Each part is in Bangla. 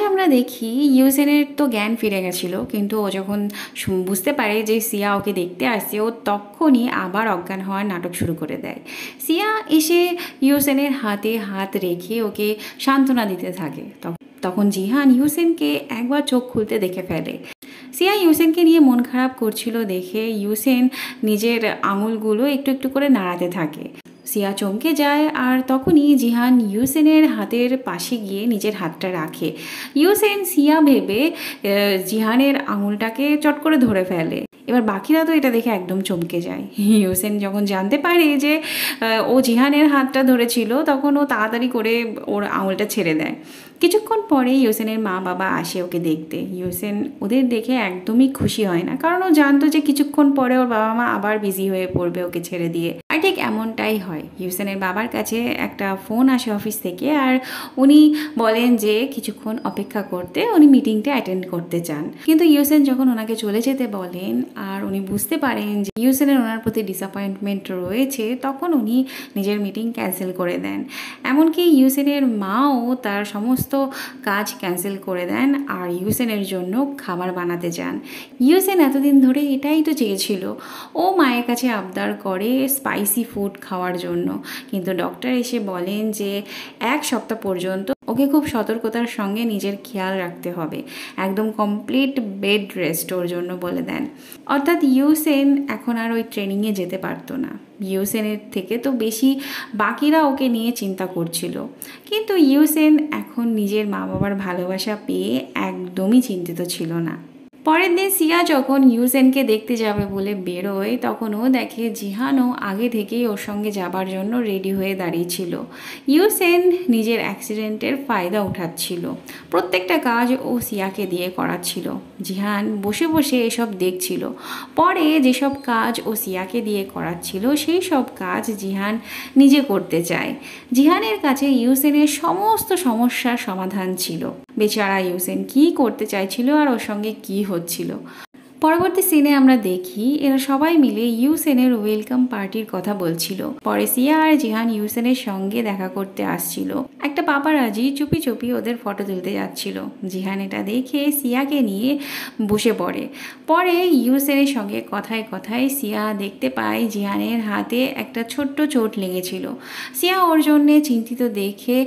আমরা দেখি ইউসেনের তো জ্ঞান ফিরে গেছিলো, কিন্তু ও যখন বুঝতে পারে যে সিয়া ওকে দেখতে আসছে, ও তখনই আবার অজ্ঞান হওয়ার নাটক শুরু করে দেয়। সিয়া এসে ইউসেনের হাতে হাত রেখে ওকে সান্ত্বনা দিতে থাকে। তখন জিহান ইউসেনকে একবার চোখ খুলতে দেখে ফেলে। সিয়া ইউসেনকে নিয়ে মন খারাপ করছিল দেখে ইউসেন নিজের আঙুলগুলো একটু একটু করে নাড়াতে থাকে। সিয়া চমকে যায়, আর তখনই জিহান ইউসেনের হাতের পাশে গিয়ে নিজের হাতটা রাখে। ইউসেন সিয়া ভেবে জিহানের আঙুলটাকে চট করে ধরে ফেলে। এবার বাকিরা তো এটা দেখে একদম চমকে যায়। ইউসেন যখন জানতে পারে যে ও জিহানের হাতটা ধরেছিল, তখন ও তাড়াতাড়ি করে ওর আঙুলটা ছেড়ে দেয়। কিছুক্ষণ পরে ইউসেনের মা বাবা আসে ওকে দেখতে। ইউসেন ওদের দেখে একদমই খুশি হয় না, কারণ ও জানতো যে কিছুক্ষণ পরে ওর বাবা মা আবার বিজি হয়ে পড়বে ওকে ছেড়ে দিয়ে। আর ঠিক এমনটাই হয়। ইউসেনের বাবার কাছে একটা ফোন আসে অফিস থেকে, আর উনি বলেন যে কিছুক্ষণ অপেক্ষা করতে, উনি মিটিংটা অ্যাটেন্ড করতে চান। কিন্তু ইউসেন যখন ওনাকে চলে যেতে বলেন আর উনি বুঝতে পারেন যে ইউসেনের ওনার প্রতি ডিসঅ্যাপয়েন্টমেন্ট রয়েছে, তখন উনি নিজের মিটিং ক্যান্সেল করে দেন। এমনকি ইউসেনের মাও তার সমস্ত কাজ ক্যান্সেল করে দেন আর ইউসেনের জন্য খাবার বানাতে যান। ইউসেন এতদিন ধরে এটাই তো চেয়েছিল, ও মায়ের কাছে আবদার করে স্পাইসি ফুড খাওয়ার জন্য, কিন্তু ডক্টর এসে বলেন যে 1 সপ্তাহ পর্যন্ত ওকে খুব সতর্কতার সঙ্গে নিজের খেয়াল রাখতে হবে, একদম কমপ্লিট বেড রেস্ট ওর জন্য বলে দেন। অর্থাৎ ইউসেন এখন আর ওই ট্রেনিংয়ে যেতে পারতো না। ইউসেনের থেকে তো বেশি বাকিরা ওকে নিয়ে চিন্তা করছিল, কিন্তু ইউসেন এখন নিজের মা বাবার ভালোবাসা পেয়ে একদমই চিন্তিত ছিল না। পরের দিন সিয়া যখন ইউসেনকে দেখতে যাবে বলে বেরোয়, তখন ও দেখে জিহানও আগে থেকেই ওর সঙ্গে যাবার জন্য রেডি হয়ে দাঁড়িয়েছিল। ইউসেন নিজের অ্যাক্সিডেন্টের ফায়দা উঠাচ্ছিল, প্রত্যেকটা কাজ ও সিয়াকে দিয়ে করাচ্ছিল। জিহান বসে বসে এসব দেখছিল। পরে যেসব কাজ ও সিয়াকে দিয়ে করাচ্ছিল সেই সব কাজ জিহান নিজে করতে চায়। জিহানের কাছে ইউসেনের সমস্ত সমস্যার সমাধান ছিল। বেচারা ইউসেন কী করতে চাইছিল আর ওর সঙ্গে কী হচ্ছিল। পরবর্তী সিনে আমরা দেখি এরা সবাই মিলে ইউসেনের ওয়েলকাম পার্টির কথা বলছিল। পরে সিয়া আর জিহান ইউসেনের সঙ্গে দেখা করতে আসছিল। একটা পাপারাজি চুপি চুপি ওদের ফটো তুলতে যাচ্ছিল। জিহান এটা দেখে সিয়াকে নিয়ে বসে পড়ে। পরে ইউসেনের সঙ্গে কথায় কথায় সিয়া দেখতে পায় জিহানের হাতে একটা ছোট্ট চোট লেগেছিল। সিয়া ওর জন্যে চিন্তিত দেখে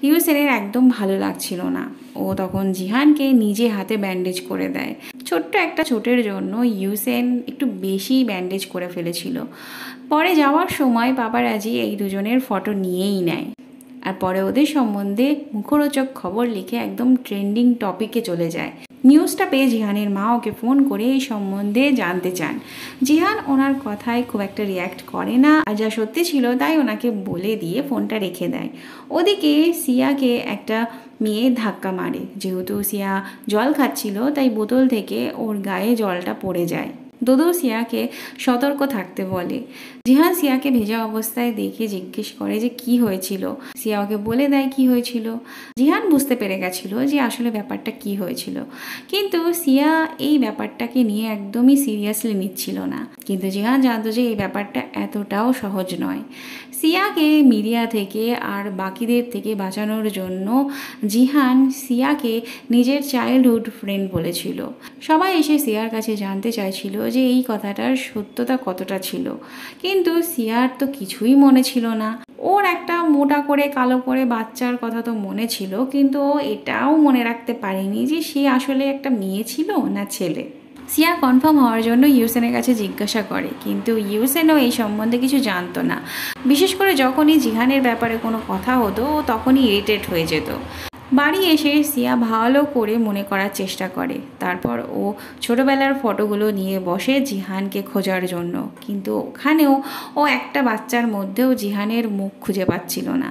ইউসেনের একদম ভালো লাগছিল না। ও তখন জিহানকে নিজে হাতে ব্যান্ডেজ করে দেয়। ছোট্ট একটা চোটের জন্য ইউসেন একটু বেশি ব্যান্ডেজ করে ফেলেছিল। পরে যাওয়ার সময় পাপারাজি এই দুজনের ফটো নিয়েই নেয়, আর পরে ওদের সম্বন্ধে মুখরোচক খবর লিখে একদম ট্রেন্ডিং টপিকে চলে যায়। নিউজটা পেয়ে জিহানের মা ওকে ফোন করে এই সম্বন্ধে জানতে চান। জিহান ওনার কথায় খুব একটা রিয়্যাক্ট করে না, আর যা সত্যি ছিল তাই ওনাকে বলে দিয়ে ফোনটা রেখে দেয়। ওদিকে সিয়াকে একটা মেয়ে ধাক্কা মারে। যেহেতু সিয়া জল খাচ্ছিল তাই বোতল থেকে ওর গায়ে জলটা পড়ে যায়। দোদো সিয়াকে সতর্ক থাকতে বলে। জিহান সিয়াকে ভেজা অবস্থায় দেখে জিজ্ঞেস করে যে কি হয়েছিল। সিয়া ওকে বলে দেয় কি হয়েছিল। জিহান বুঝতে পেরে গেছিল যে আসলে ব্যাপারটা কি হয়েছিল, কিন্তু সিয়া এই ব্যাপারটাকে নিয়ে একদমই সিরিয়াসলি নিচ্ছিল না। কিন্তু জিহান জানতো যে এই ব্যাপারটা এতটাও সহজ নয়। সিয়াকে মিডিয়া থেকে আর বাকিদের থেকে বাঁচানোর জন্য জিহান সিয়াকে নিজের চাইল্ডহুড ফ্রেন্ড বলেছিল। সবাই এসে সিয়ার কাছে জানতে চাইছিল যে এই কথাটার সত্যতা কতটা ছিল, কিন্তু সিয়ার তো কিছুই মনে ছিল না। ওর একটা মোটা করে কালো করে বাচ্চার কথা তো মনে ছিল, কিন্তু ও এটাও মনে রাখতে পারেনি যে সে আসলে একটা মেয়ে ছিল না ছেলে। সিয়া কনফার্ম হওয়ার জন্য ইউসেনের কাছে জিজ্ঞাসা করে, কিন্তু ইউসেনও এই সম্বন্ধে কিছু জানতো না। বিশেষ করে যখনই জিহানের ব্যাপারে কোনো কথা হতো তখনই ইরিটেট হয়ে যেত। বাড়ি এসে সিয়া ভালো করে মনে করার চেষ্টা করে। তারপর ও ছোটোবেলার ফটোগুলো নিয়ে বসে জিহানকে খোঁজার জন্য, কিন্তু ওখানেও ও একটা বাচ্চার মধ্যেও জিহানের মুখ খুঁজে পাচ্ছিল না।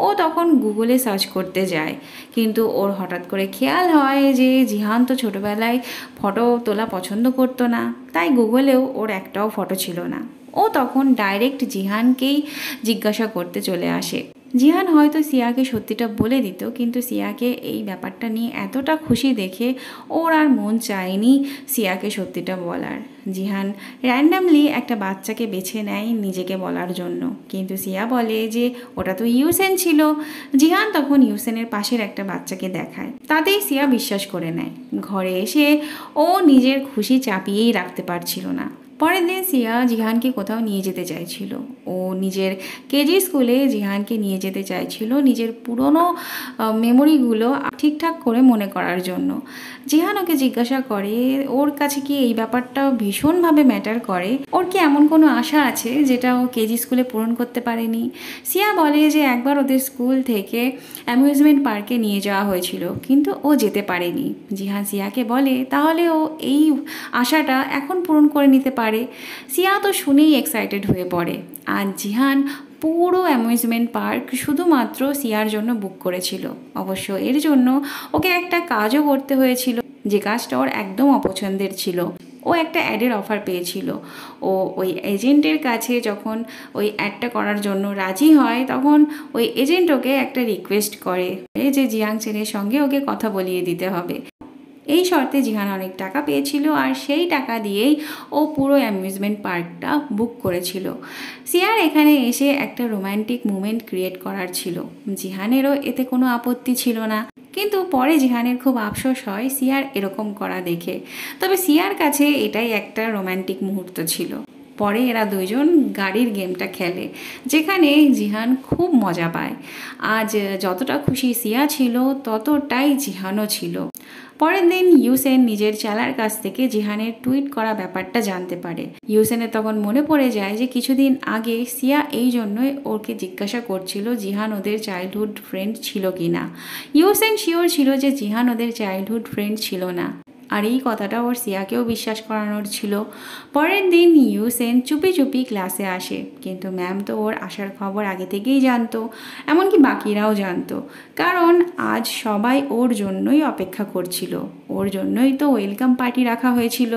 ও তখন গুগলে সার্চ করতে যায়, কিন্তু ওর হঠাৎ করে খেয়াল হয় যে জিহান তো ছোটোবেলায় ফটো তোলা পছন্দ করতো না, তাই গুগলেও ওর একটাও ফটো ছিল না। ও তখন ডাইরেক্ট জিহানকেই জিজ্ঞাসা করতে চলে আসে। জিহান হয়তো সিয়াকে সত্যিটা বলে দিত, কিন্তু সিয়াকে এই ব্যাপারটা নিয়ে এতটা খুশি দেখে ওর আর মন চায়নি সিয়াকে সত্যিটা বলার। জিহান র্যান্ডামলি একটা বাচ্চাকে বেছে নেয় নিজেকে বলার জন্য, কিন্তু সিয়া বলে যে ওটা তো ইউসেন ছিল। জিহান তখন ইউসেনের পাশের একটা বাচ্চাকে দেখায়, তাতেই সিয়া বিশ্বাস করে নেয়। ঘরে এসে ও নিজের খুশি চাপিয়েই রাখতে পারছিল না। পরের দিন সিয়া জিহানকে কোথাও নিয়ে যেতে চাইছিল। ও নিজের কেজি স্কুলে জিহানকে নিয়ে যেতে চাইছিল নিজের পুরনো মেমোরিগুলো ঠিকঠাক করে মনে করার জন্য। জিহান ওকে জিজ্ঞাসা করে ওর কাছে কি এই ব্যাপারটা ভীষণভাবে ম্যাটার করে, ওর কি এমন কোনো আশা আছে যেটা ও কেজি স্কুলে পূরণ করতে পারেনি। সিয়া বলে যে একবার ওদের স্কুল থেকে অ্যামিউজমেন্ট পার্কে নিয়ে যাওয়া হয়েছিল, কিন্তু ও যেতে পারেনি। জিহান সিয়াকে বলে তাহলে ও এই আশাটা এখন পূরণ করে নিতে পারে। সিয়া তো শুনেই এক্সাইটেড হয়ে পড়ে। আর জিহান পুরো অ্যামিউজমেন্ট পার্ক শুধুমাত্র সিয়ার জন্য বুক করেছিল। অবশ্য এর জন্য ওকে একটা কাজও করতে হয়েছিল, যে কাজটা ওর একদম অপছন্দের ছিল। ও একটা অ্যাডের অফার পেয়েছিল। ও ওই এজেন্টের কাছে যখন ওই অ্যাডটা করার জন্য রাজি হয়, তখন ওই এজেন্ট ওকে একটা রিকোয়েস্ট করে যে জিয়াং চেনের সঙ্গে ওকে কথা বলিয়ে দিতে হবে। এই শর্তে জিহান অনেক টাকা পেয়েছিল, আর সেই টাকা দিয়েই ও পুরো অ্যামিউজমেন্ট পার্কটা বুক করেছিল। সিয়ার এখানে এসে একটা রোম্যান্টিক মুমেন্ট ক্রিয়েট করার ছিল। জিহানেরও এতে কোনো আপত্তি ছিল না, কিন্তু পরে জিহানের খুব আফসোস হয় সিয়ার এরকম করা দেখে। তবে সিয়ার কাছে এটাই একটা রোম্যান্টিক মুহূর্ত ছিল। পরে এরা দুইজন গাড়ির গেমটা খেলে, যেখানে জিহান খুব মজা পায়। আজ যতটা খুশি সিয়া ছিল, ততটাই জিহানও ছিল। পরের দিন ইউসেন নিজের চালার কাছ থেকে জিহানের টুইট করা ব্যাপারটা জানতে পারে। ইউসেনের তখন মনে পড়ে যায় যে কিছুদিন আগে সিয়া এই জন্যই ওকে জিজ্ঞাসা করছিল জিহান ওদের চাইল্ডহুড ফ্রেন্ড ছিল কি না। ইউসেন শিওর ছিল যে জিহান ওদের চাইল্ডহুড ফ্রেন্ড ছিল না, আর এই কথাটা ওর সিয়াকেও বিশ্বাস করানোর ছিল। পরের দিন ইউসেন চুপি চুপি ক্লাসে আসে, কিন্তু ম্যাম তো ওর আসার খবর আগে থেকেই জানতো, এমনকি বাকিরাও জানতো, কারণ আজ সবাই ওর জন্যই অপেক্ষা করছিল। ওর জন্যই তো ওয়েলকাম পার্টি রাখা হয়েছিল,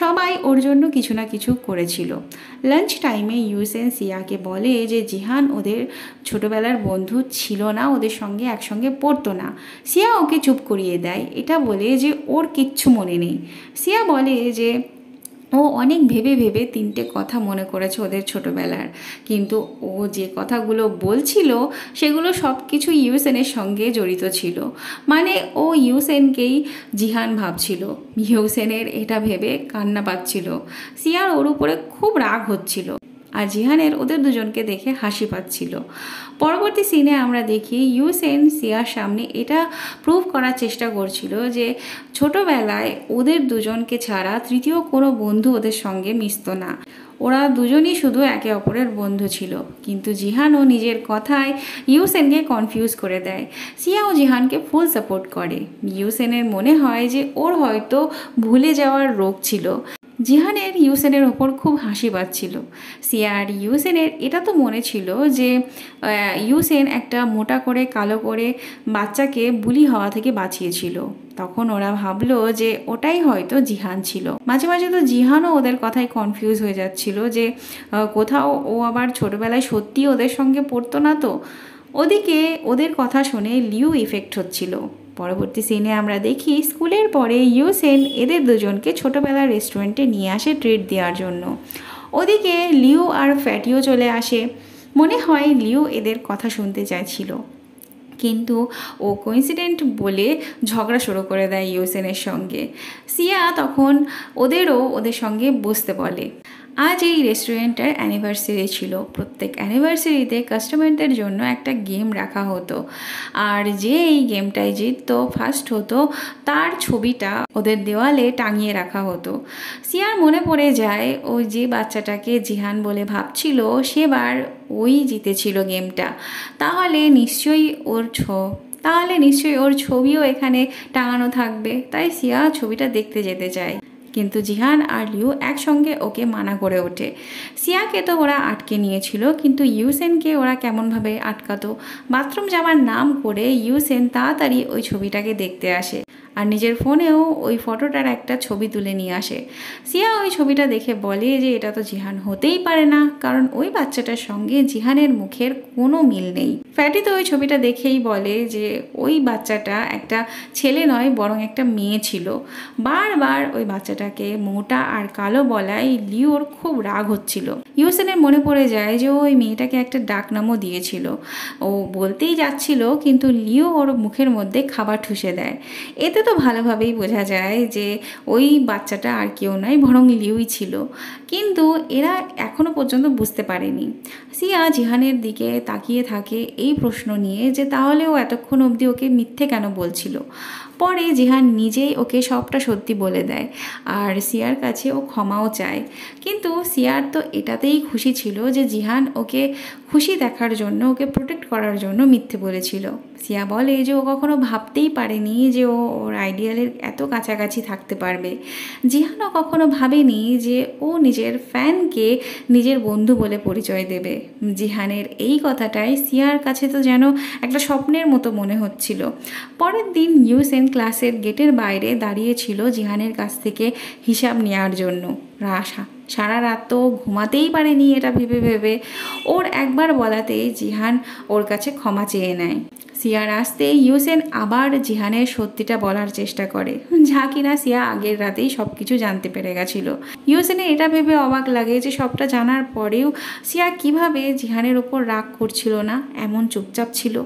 সবাই ওর জন্য কিছু না কিছু করেছিল। লাঞ্চ টাইমে ইউসেন সিয়াকে বলে যে জিহান ওদের ছোটোবেলার বন্ধু ছিল না, ওদের সঙ্গে একসঙ্গে পড়তো না। সিয়া ওকে চুপ করিয়ে দেয়, এটা বলে যে ওর কিচ্ছু মনে নেই। সিয়া বলে যে ও অনেক ভেবে ভেবে তিনটে কথা মনে করেছে ওদের ছোটোবেলার, কিন্তু ও যে কথাগুলো বলছিল সেগুলো সব কিছু ইউসেনের সঙ্গে জড়িত ছিল। মানে ও ইউসেনকেই জিহান ভাবছিল। ইউসেনের এটা ভেবে কান্না পাচ্ছিল। সিয়ার ওর উপরে খুব রাগ হচ্ছিল, আর জিহানের ওদের দুজনকে দেখে হাসি পাচ্ছিল। পরবর্তী সিনে আমরা দেখি ইউসেন সিয়ার সামনে এটা প্রুভ করার চেষ্টা করছিল যে ছোটোবেলায় ওদের দুজনকে ছাড়া তৃতীয় কোনো বন্ধু ওদের সঙ্গে মিশতো না, ওরা দুজনই শুধু একে অপরের বন্ধু ছিল। কিন্তু জিহানও নিজের কথায় ইউসেনকে কনফিউজ করে দেয়। সিয়াও জিহানকে ফুল সাপোর্ট করে। ইউসেনের মনে হয় যে ওর হয়তো ভুলে যাওয়ার রোগ ছিল। জিহানের ইউসেনের ওপর খুব হাসি পাচ্ছিল। সিয়ার ইউসেনের এটা তো মনে ছিল যে ইউসেন একটা মোটা করে কালো করে বাচ্চাকে বুলি হওয়া থেকে বাঁচিয়েছিল। তখন ওরা ভাবলো যে ওটাই হয়তো জিহান ছিল। মাঝে মাঝে তো জিহানও ওদের কথায় কনফিউজ হয়ে যাচ্ছিল যে কোথাও ও আবার ছোটোবেলায় সত্যি ওদের সঙ্গে পড়তো না তো। ওদিকে ওদের কথা শুনে লিউ ইফেক্ট হচ্ছিল। পরবর্তী সিনে আমরা দেখি স্কুলের পরে ইউসেন এদের দুজনকে ছোটোবেলার রেস্টুরেন্টে নিয়ে আসে ট্রিট দেওয়ার জন্য। ওদিকে লিউ আর ফ্যাটিও চলে আসে। মনে হয় লিউ এদের কথা শুনতে চাইছিল, কিন্তু ও কোইন্সিডেন্ট বলে ঝগড়া শুরু করে দেয় ইউসেনের সঙ্গে। সিয়া তখন ওদের সঙ্গে বসতে বলে। আজ এই রেস্টুরেন্টের অ্যানিভার্সারি ছিল। প্রত্যেক অ্যানিভার্সারিতে কাস্টমারদের জন্য একটা গেম রাখা হতো, আর যে এই গেমটায় জিততো ফার্স্ট হতো তার ছবিটা ওদের দেওয়ালে টাঙিয়ে রাখা হতো। সিয়ার মনে পড়ে যায় ওই যে বাচ্চাটাকে জিহান বলে ভাবছিল সেবার ওই জিতেছিল গেমটা, তাহলে নিশ্চয়ই ওর ছবিও এখানে টাঙানো থাকবে। তাই সিয়া ছবিটা দেখতে যেতে চায়, কিন্তু জিহান আর লিউ একসঙ্গে ওকে মানা করে ওঠে। সিয়াকে তো ওরা আটকে নিয়েছিল, কিন্তু ইউসেনকে ওরা কেমনভাবে আটকাতো। বাথরুম যাওয়ার নাম করে ইউসেন তাড়াতাড়ি ওই ছবিটাকে দেখতে আসে, আর নিজের ফোনেও ওই ফটোটার একটা ছবি তুলে নিয়ে আসে। সিয়া ওই ছবিটা দেখে বলে যে এটা তো জিহান হতেই পারে না, কারণ ওই বাচ্চাটার সঙ্গে জিহানের মুখের কোনো মিল নেই। ফ্যাটি তো ওই ছবিটা দেখেই বলে যে ওই বাচ্চাটা একটা ছেলে নয় বরং একটা মেয়ে ছিল। বারবার ওই বাচ্চাটাকে মোটা আর কালো বলায় লিওর খুব রাগ হচ্ছিল। ইউসেনের মনে পড়ে যায় যে ওই মেয়েটাকে একটা ডাকনামও দিয়েছিল। ও বলতেই যাচ্ছিল কিন্তু লিও ওর মুখের মধ্যে খাবার ঠুসে দেয়। এতে তো ভালোভাবেই বোঝা যায় যে ওই বাচ্চাটা আর কেউ নয় বরং লিওই ছিল, কিন্তু এরা এখনও পর্যন্ত বুঝতে পারেনি। সিয়া জিহানের দিকে তাকিয়ে থাকে এই প্রশ্ন নিয়ে যে তাহলে ও এতক্ষণ অবধি ওকে মিথ্যে কেন বলছিল। পরে জিহান নিজেই ওকে সবটা সত্যি বলে দেয় আর সিয়ার কাছে ও ক্ষমাও চায়। কিন্তু সিয়ার তো এটাতেই খুশি ছিল যে জিহান ওকে খুশি দেখার জন্য, ওকে প্রোটেক্ট করার জন্য মিথ্যে বলেছিল। সিয়া বলে যে ও কখনো ভাবতেই পারেনি যে ও ওর আইডিয়ালের এত কাছাকাছি থাকতে পারবে। জিহানও কখনো ভাবেনি যে ও নিজের ফ্যানকে নিজের বন্ধু বলে পরিচয় দেবে। জিহানের এই কথাটাই সিয়ার কাছে তো যেন একটা স্বপ্নের মতো মনে হচ্ছিল। পরের দিন ইউসেন ক্লাসের গেটের বাইরে দাঁড়িয়েছিল জিহানের কাছ থেকে হিসাব নেওয়ার জন্য। সারা রাত তো ঘুমাতেই পারেনি এটা ভেবে ভেবে। ওর একবার বলাতে জিহান ওর কাছে ক্ষমা চেয়ে নেয়। সিয়ার আসতে ইউসেন আবার জিহানের সত্যিটা বলার চেষ্টা করে, যা কিনা সিয়া আগের রাতেই সব কিছু জানতে পেরে গেছিল। ইউসেনের এটা ভেবে অবাক লাগে যে সবটা জানার পরেও সিয়া কিভাবে জিহানের ওপর রাগ করছিল না, এমন চুপচাপ ছিল।